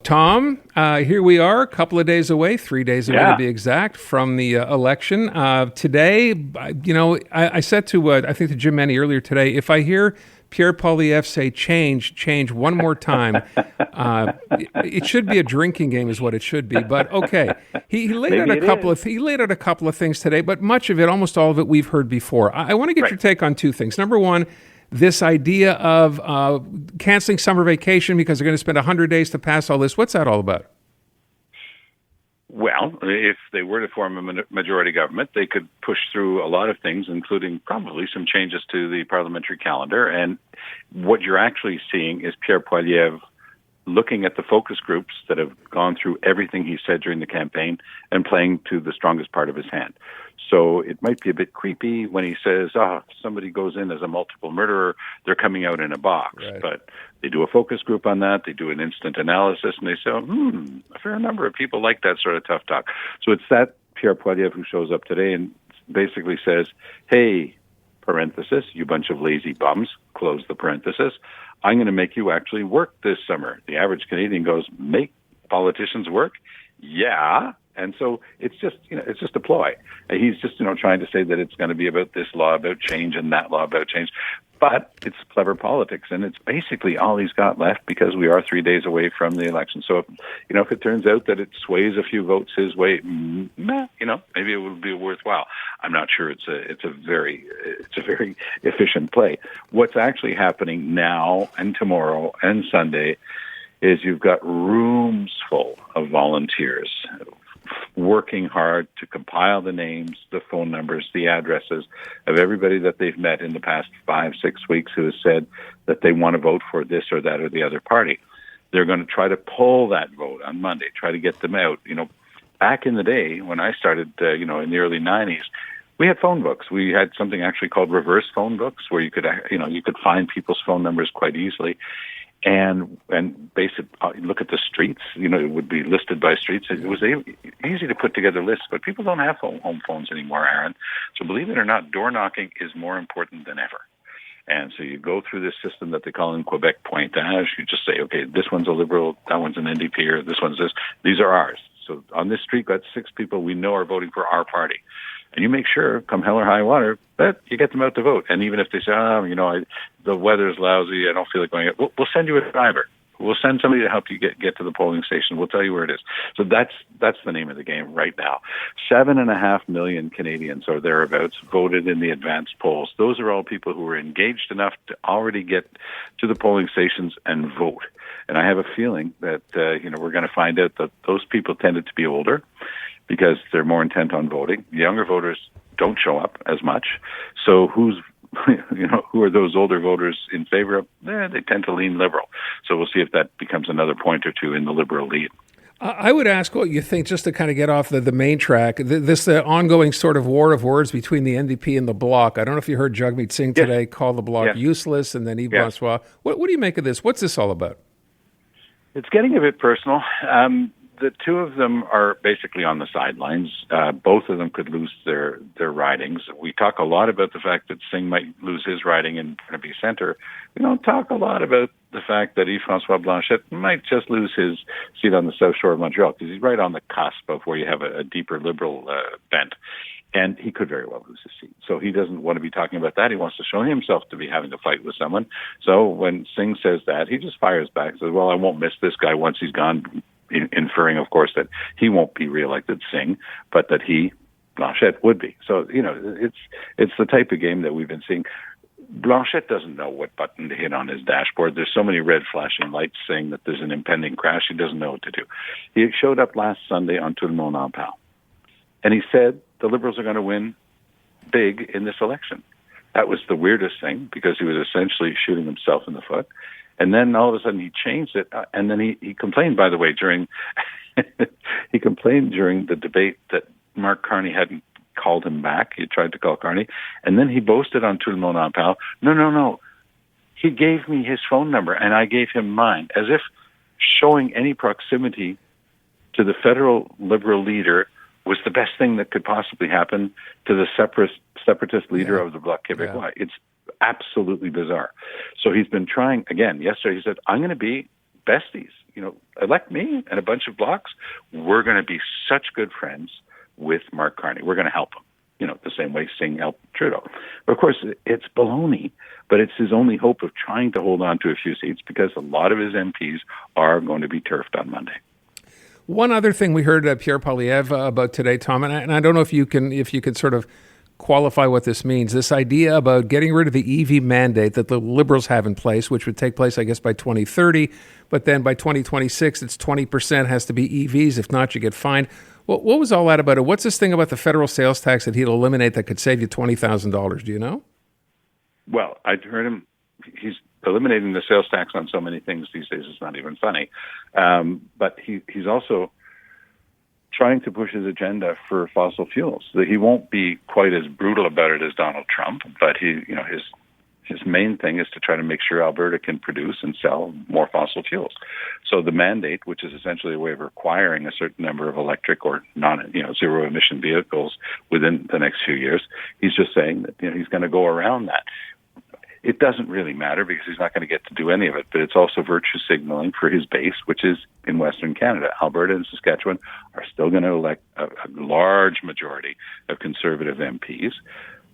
Tom, here we are, a couple of days away, 3 days away to be exact, from the election. Today, I said to, I think to Jim Manny earlier today, if I hear Pierre Poilievre say change one more time, it should be a drinking game is what it should be. But okay, he laid out a couple of things today, but much of it, almost all of it, we've heard before. I want to get your take on two things. Number one, this idea of canceling summer vacation because they're going to spend 100 days to pass all this. What's that all about? Well, if they were to form a majority government, they could push through a lot of things, including probably some changes to the parliamentary calendar. And what you're actually seeing is Pierre Poilievre looking at the focus groups that have gone through everything he said during the campaign and playing to the strongest part of his hand. So it might be a bit creepy when he says, somebody goes in as a multiple murderer, they're coming out in a box. Right. But they do a focus group on that, they do an instant analysis, and they say, a fair number of people like that sort of tough talk. So it's that Pierre Poilievre who shows up today and basically says, hey, parenthesis, you bunch of lazy bums, close the parenthesis, I'm going to make you actually work this summer. The average Canadian goes, make politicians work? Yeah. And so it's just a ploy. He's just, trying to say that it's going to be about this law about change and that law about change. But it's clever politics, and it's basically all he's got left because we are 3 days away from the election. So, if it turns out that it sways a few votes his way, maybe it would be worthwhile. I'm not sure it's a very efficient play. What's actually happening now and tomorrow and Sunday is you've got rooms full of volunteers working hard to compile the names, the phone numbers, the addresses of everybody that they've met in the past 5-6 weeks who has said that they want to vote for this or that or the other party. They're going to try to pull that vote on Monday, try to get them out. Back in the day when I started, in the early 90s, we had phone books. We had something actually called reverse phone books where you could find people's phone numbers quite easily. And basically look at the streets, it would be listed by streets. It was easy to put together lists, but people don't have home phones anymore, Aaron. So believe it or not, door knocking is more important than ever. And so you go through this system that they call in Quebec pointage. You just say, okay, this one's a Liberal, that one's an NDP, or this one's this. These are ours. So on this street, got 6 people we know are voting for our party. And you make sure, come hell or high water, that you get them out to vote. And even if they say, the weather's lousy, I don't feel like going out, we'll send you a driver. We'll send somebody to help you get to the polling station. We'll tell you where it is. So that's the name of the game right now. 7.5 million Canadians or thereabouts voted in the advanced polls. Those are all people who were engaged enough to already get to the polling stations and vote. And I have a feeling that we're going to find out that those people tended to be older, because they're more intent on voting. Younger voters don't show up as much. So who are those older voters in favor of? They tend to lean Liberal. So we'll see if that becomes another point or two in the Liberal lead. I would ask what you think, just to kind of get off the main track, this ongoing sort of war of words between the NDP and the Bloc. I don't know if you heard Jagmeet Singh today call the Bloc useless, and then Yves François. What do you make of this? What's this all about? It's getting a bit personal. The two of them are basically on the sidelines. Both of them could lose their ridings. We talk a lot about the fact that Singh might lose his riding in Burnaby Centre. We don't talk a lot about the fact that Yves-François Blanchet might just lose his seat on the south shore of Montreal, because he's right on the cusp of where you have a deeper Liberal bent. And he could very well lose his seat. So he doesn't want to be talking about that. He wants to show himself to be having a fight with someone. So when Singh says that, he just fires back and says, well, I won't miss this guy once he's gone, inferring, of course, that he won't be reelected, Singh, but that he, Blanchet, would be. So, it's the type of game that we've been seeing. Blanchet doesn't know what button to hit on his dashboard. There's so many red flashing lights saying that there's an impending crash. He doesn't know what to do. He showed up last Sunday on Tout le monde en parle, and he said the Liberals are going to win big in this election. That was the weirdest thing, because he was essentially shooting himself in the foot. And then all of a sudden he changed it, and then he complained, by the way, during the debate that Mark Carney hadn't called him back. He tried to call Carney, and then he boasted on Tout le monde en parle, no, he gave me his phone number and I gave him mine, as if showing any proximity to the federal Liberal leader was the best thing that could possibly happen to the separatist leader of the Bloc Québécois. It's absolutely bizarre. So he's been trying, again, yesterday he said, I'm going to be besties. Elect me and a bunch of Blocs. We're going to be such good friends with Mark Carney. We're going to help him. The same way Singh helped Trudeau. But of course, it's baloney, but it's his only hope of trying to hold on to a few seats because a lot of his MPs are going to be turfed on Monday. One other thing we heard Pierre Poilievre about today, Tom, and I don't know if you can sort of qualify what this means. This idea about getting rid of the EV mandate that the Liberals have in place, which would take place, I guess, by 2030, but then by 2026, it's 20% has to be EVs. If not, you get fined. What was all that about? It? What's this thing about the federal sales tax that he'd eliminate that could save you $20,000? Do you know? Well, I heard him. He's eliminating the sales tax on so many things these days. It's not even funny. But he's also trying to push his agenda for fossil fuels. That he won't be quite as brutal about it as Donald Trump, but his main thing is to try to make sure Alberta can produce and sell more fossil fuels. So the mandate, which is essentially a way of requiring a certain number of electric or zero emission vehicles within the next few years, he's just saying that he's going to go around that. It doesn't really matter because he's not going to get to do any of it, but it's also virtue signaling for his base, which is in Western Canada. Alberta and Saskatchewan are still going to elect a large majority of Conservative MPs.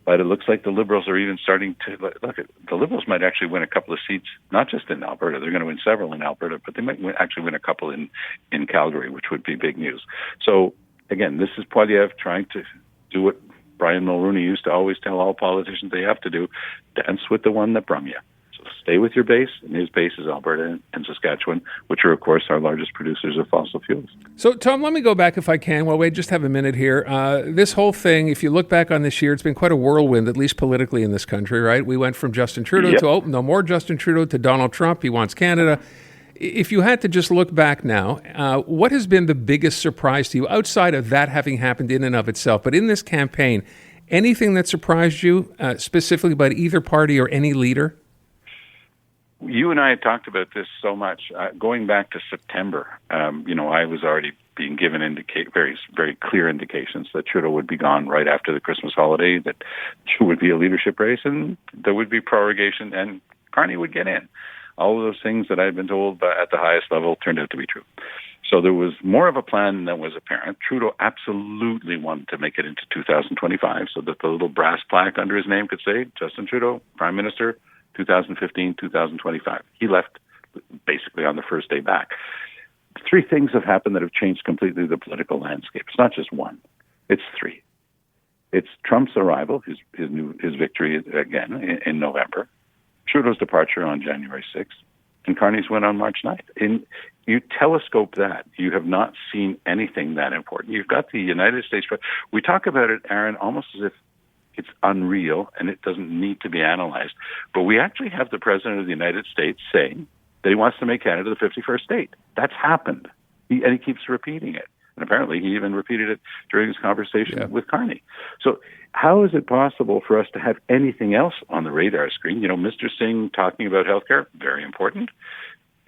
But it looks like the Liberals are even starting to look at the Liberals might actually win a couple of seats, not just in Alberta. They're going to win several in Alberta, but they might actually win a couple in Calgary, which would be big news. So again, this is Poilievre trying to do what Brian Mulroney used to always tell all politicians they have to do: dance with the one that brung you. So stay with your base, and his base is Alberta and Saskatchewan, which are, of course, our largest producers of fossil fuels. So, Tom, let me go back if I can. Well, wait, just have a minute here. This whole thing, if you look back on this year, it's been quite a whirlwind, at least politically in this country, right? We went from Justin Trudeau to, no more Justin Trudeau, to Donald Trump. He wants Canada. If you had to just look back now, what has been the biggest surprise to you outside of that having happened in and of itself? But in this campaign, anything that surprised you specifically about either party or any leader? You and I had talked about this so much. Going back to September, I was already being given very, very clear indications that Trudeau would be gone right after the Christmas holiday, that there would be a leadership race and there would be prorogation and Carney would get in. All of those things that I had been told at the highest level turned out to be true. So there was more of a plan than was apparent. Trudeau absolutely wanted to make it into 2025 so that the little brass plaque under his name could say, Justin Trudeau, Prime Minister, 2015, 2025. He left basically on the first day back. Three things have happened that have changed completely the political landscape. It's not just one. It's three. It's Trump's arrival, his victory again in November, Trudeau's departure on January 6th, and Carney's win on March 9th. You telescope that, you have not seen anything that important. You've got the United States. We talk about it, Aaron, almost as if it's unreal and it doesn't need to be analyzed. But we actually have the President of the United States saying that he wants to make Canada the 51st state. That's happened. And he keeps repeating it. And apparently he even repeated it during his conversation with Carney. So how is it possible for us to have anything else on the radar screen? Mr. Singh talking about healthcare, very important.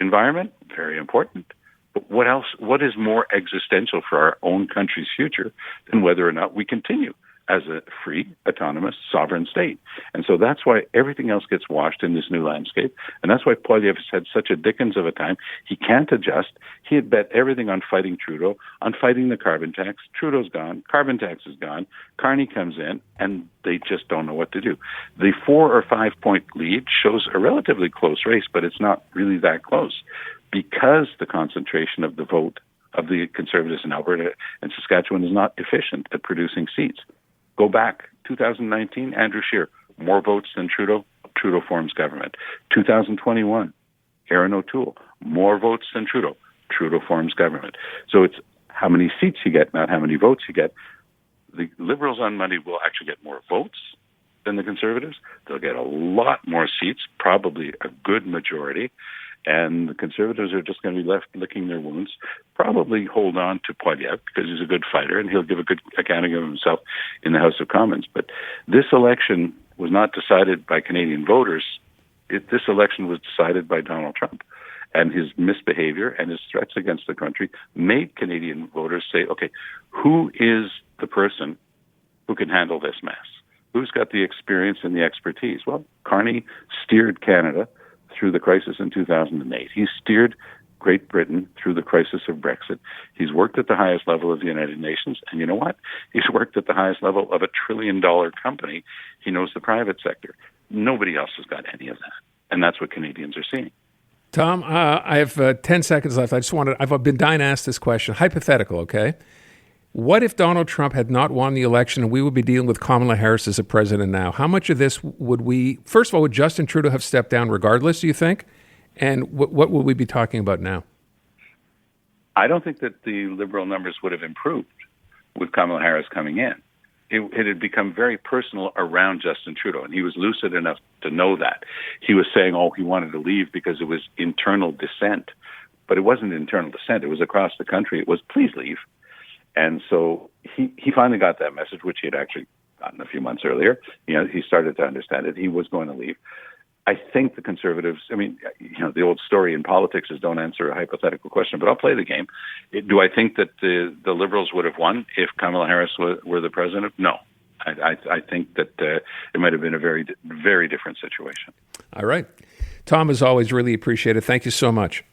Environment, very important. But what else? What is more existential for our own country's future than whether or not we continue as a free, autonomous, sovereign state? And so that's why everything else gets washed in this new landscape. And that's why Poilievre has had such a dickens of a time. He can't adjust. He had bet everything on fighting Trudeau, on fighting the carbon tax. Trudeau's gone. Carbon tax is gone. Carney comes in, and they just don't know what to do. The 4 or 5 point lead shows a relatively close race, but it's not really that close because the concentration of the vote of the Conservatives in Alberta and Saskatchewan is not efficient at producing seats. Go back, 2019, Andrew Scheer, more votes than Trudeau, Trudeau forms government. 2021, Erin O'Toole, more votes than Trudeau, Trudeau forms government. So it's how many seats you get, not how many votes you get. The Liberals on Monday will actually get more votes than the Conservatives. They'll get a lot more seats, probably a good majority. And the Conservatives are just going to be left licking their wounds, probably hold on to Poilievre because he's a good fighter and he'll give a good accounting of himself in the House of Commons. But this election was not decided by Canadian voters. This election was decided by Donald Trump. And his misbehavior and his threats against the country made Canadian voters say, okay, who is the person who can handle this mess? Who's got the experience and the expertise? Well, Carney steered Canada through the crisis in 2008. He steered Great Britain through the crisis of Brexit. He's worked at the highest level of the United Nations. And you know what? He's worked at the highest level of a $1 trillion company. He knows the private sector. Nobody else has got any of that. And that's what Canadians are seeing. Tom, I have 10 seconds left. I've been dying to ask this question. Hypothetical, okay? What if Donald Trump had not won the election and we would be dealing with Kamala Harris as a president now? How much of this first of all, would Justin Trudeau have stepped down regardless, do you think? And what would we be talking about now? I don't think that the Liberal numbers would have improved with Kamala Harris coming in. It had become very personal around Justin Trudeau, and he was lucid enough to know that. He was saying, he wanted to leave because it was internal dissent. But it wasn't internal dissent. It was across the country. It was, please leave. And so he finally got that message, which he had actually gotten a few months earlier. He started to understand it. He was going to leave. I think the Conservatives, the old story in politics is don't answer a hypothetical question, but I'll play the game. Do I think that the Liberals would have won if Kamala Harris were the president? No. I think that it might have been a very, very different situation. All right. Tom, as always, really appreciate it. Thank you so much.